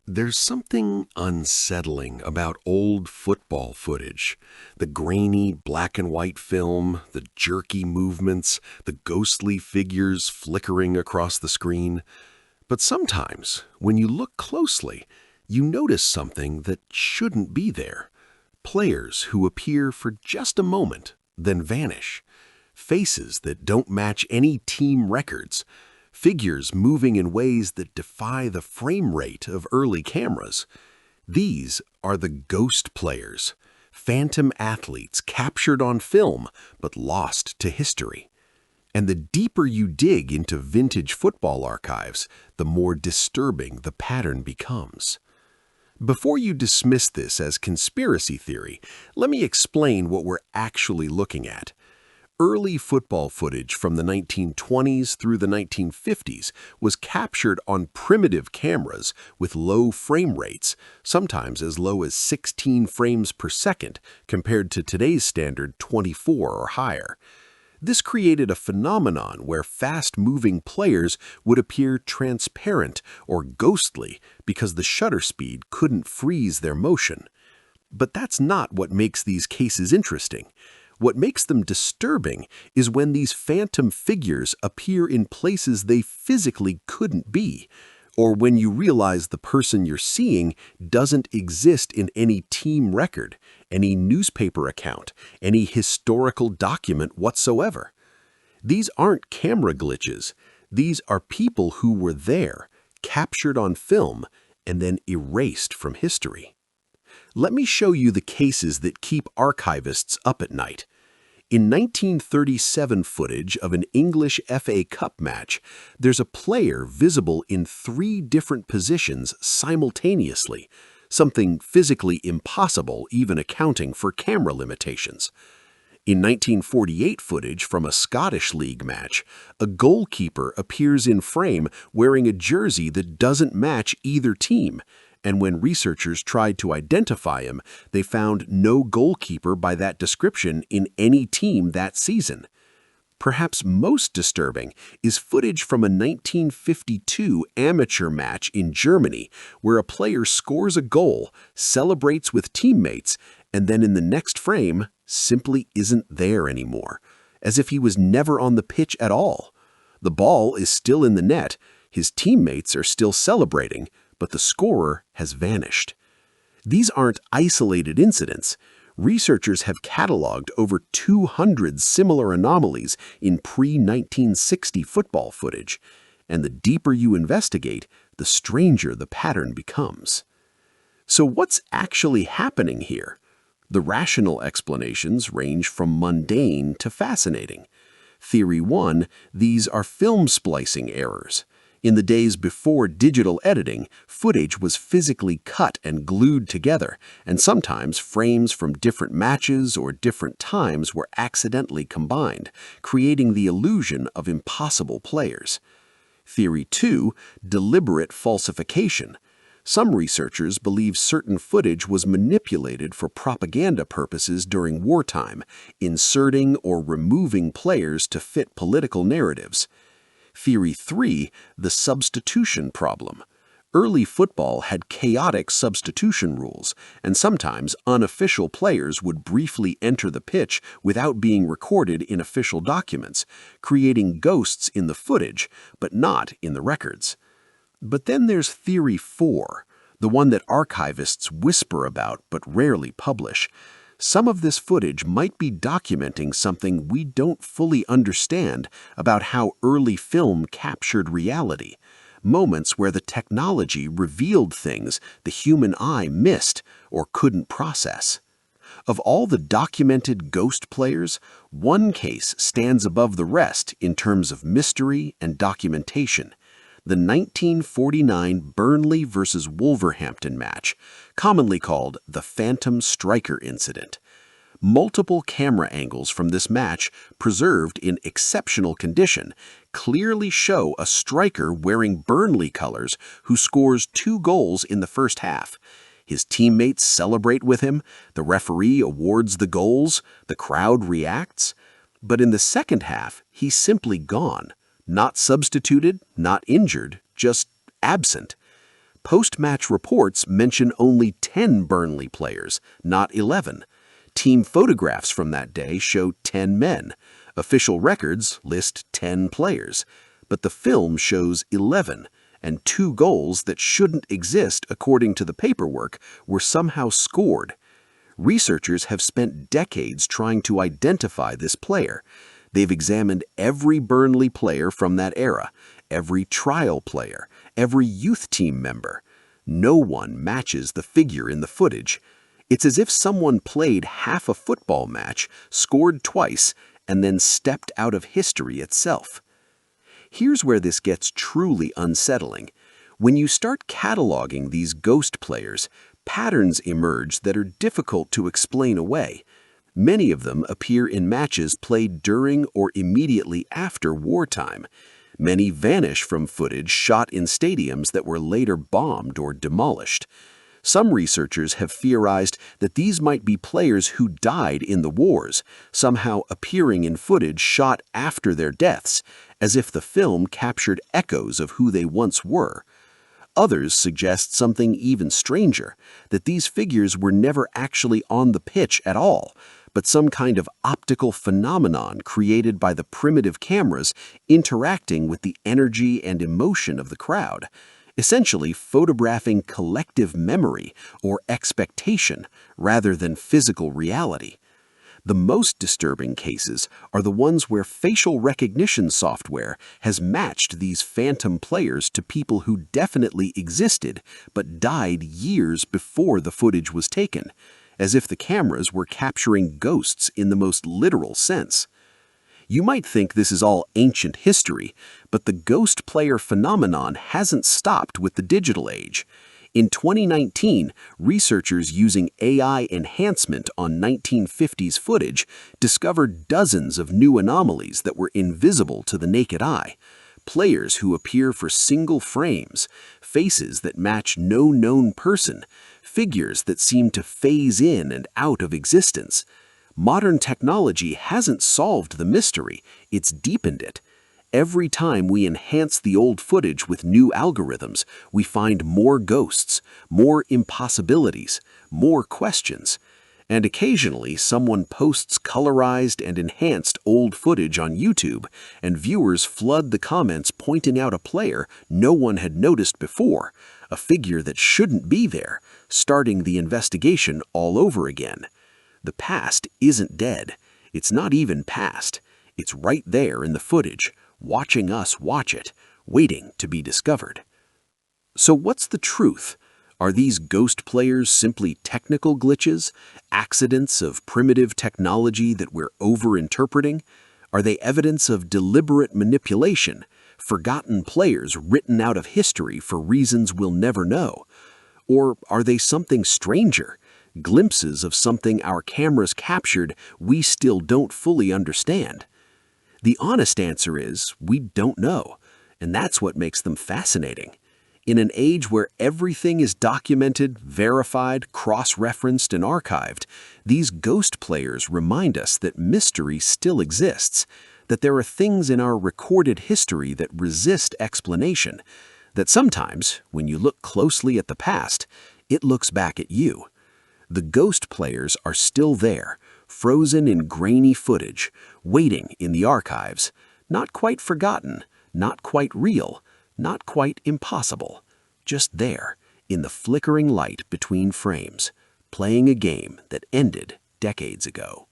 There's something unsettling about old football footage. The grainy black and white film, the jerky movements, the ghostly figures flickering across the screen. But sometimes, when you look closely, you notice something that shouldn't be there. Players who appear for just a moment, then vanish. Faces that don't match any team records. Figures moving in ways that defy the frame rate of early cameras. These are the ghost players, phantom athletes captured on film but lost to history. And the deeper you dig into vintage football archives, the more disturbing the pattern becomes. Before you dismiss this as conspiracy theory, let me explain what we're actually looking at. Early football footage from the 1920s through the 1950s was captured on primitive cameras with low frame rates, sometimes as low as 16 frames per second compared to today's standard 24 or higher. This created a phenomenon where fast-moving players would appear transparent or ghostly because the shutter speed couldn't freeze their motion. But that's not what makes these cases interesting. What makes them disturbing is when these phantom figures appear in places they physically couldn't be, or when you realize the person you're seeing doesn't exist in any team record, any newspaper account, any historical document whatsoever. These aren't camera glitches. These are people who were there, captured on film, and then erased from history. Let me show you the cases that keep archivists up at night. In 1937 footage of an English FA Cup match, there's a player visible in 3 different positions simultaneously, something physically impossible even accounting for camera limitations. In 1948 footage from a Scottish League match, a goalkeeper appears in frame wearing a jersey that doesn't match either team, and when researchers tried to identify him, they found no goalkeeper by that description in any team that season. Perhaps most disturbing is footage from a 1952 amateur match in Germany where a player scores a goal, celebrates with teammates, and then in the next frame simply isn't there anymore, as if he was never on the pitch at all. The ball is still in the net, his teammates are still celebrating, but the scorer has vanished. These aren't isolated incidents. Researchers have cataloged over 200 similar anomalies in pre-1960 football footage, and the deeper you investigate, the stranger the pattern becomes. So what's actually happening here? The rational explanations range from mundane to fascinating. Theory 1, these are film splicing errors. In the days before digital editing, footage was physically cut and glued together, and sometimes frames from different matches or different times were accidentally combined, creating the illusion of impossible players. Theory 2, deliberate falsification. Some researchers believe certain footage was manipulated for propaganda purposes during wartime, inserting or removing players to fit political narratives. Theory 3, the substitution problem. Early football had chaotic substitution rules, and sometimes unofficial players would briefly enter the pitch without being recorded in official documents, creating ghosts in the footage, but not in the records. But then there's Theory 4, the one that archivists whisper about but rarely publish. Some of this footage might be documenting something we don't fully understand about how early film captured reality, moments where the technology revealed things the human eye missed or couldn't process. Of all the documented ghost players, one case stands above the rest in terms of mystery and documentation. The 1949 Burnley vs. Wolverhampton match, commonly called the Phantom Striker incident. Multiple camera angles from this match, preserved in exceptional condition, clearly show a striker wearing Burnley colors who scores 2 goals in the first half. His teammates celebrate with him, the referee awards the goals, the crowd reacts. But in the second half, he's simply gone. Not substituted, not injured, just absent. Post-match reports mention only 10 Burnley players, not 11. Team photographs from that day show 10 men. Official records list 10 players. But the film shows 11, and 2 goals that shouldn't exist according to the paperwork were somehow scored. Researchers have spent decades trying to identify this player. They've examined every Burnley player from that era, every trial player, every youth team member. No one matches the figure in the footage. It's as if someone played half a football match, scored twice, and then stepped out of history itself. Here's where this gets truly unsettling. When you start cataloging these ghost players, patterns emerge that are difficult to explain away. Many of them appear in matches played during or immediately after wartime. Many vanish from footage shot in stadiums that were later bombed or demolished. Some researchers have theorized that these might be players who died in the wars, somehow appearing in footage shot after their deaths, as if the film captured echoes of who they once were. Others suggest something even stranger, that these figures were never actually on the pitch at all, but some kind of optical phenomenon created by the primitive cameras interacting with the energy and emotion of the crowd, essentially photographing collective memory or expectation rather than physical reality. The most disturbing cases are the ones where facial recognition software has matched these phantom players to people who definitely existed but died years before the footage was taken, as if the cameras were capturing ghosts in the most literal sense. You might think this is all ancient history, but the ghost player phenomenon hasn't stopped with the digital age. In 2019, researchers using AI enhancement on 1950s footage discovered dozens of new anomalies that were invisible to the naked eye. Players who appear for single frames, faces that match no known person, figures that seem to phase in and out of existence. Modern technology hasn't solved the mystery, it's deepened it. Every time we enhance the old footage with new algorithms, we find more ghosts, more impossibilities, more questions. And occasionally, someone posts colorized and enhanced old footage on YouTube, and viewers flood the comments pointing out a player no one had noticed before, a figure that shouldn't be there, starting the investigation all over again. The past isn't dead. It's not even past. It's right there in the footage, watching us watch it, waiting to be discovered. So what's the truth? Are these ghost players simply technical glitches, accidents of primitive technology that we're overinterpreting? Are they evidence of deliberate manipulation, forgotten players written out of history for reasons we'll never know? Or are they something stranger, glimpses of something our cameras captured we still don't fully understand? The honest answer is we don't know, and that's what makes them fascinating. In an age where everything is documented, verified, cross-referenced, and archived, these ghost players remind us that mystery still exists, that there are things in our recorded history that resist explanation, that sometimes, when you look closely at the past, it looks back at you. The ghost players are still there, frozen in grainy footage, waiting in the archives, not quite forgotten, not quite real, not quite impossible, just there, in the flickering light between frames, playing a game that ended decades ago.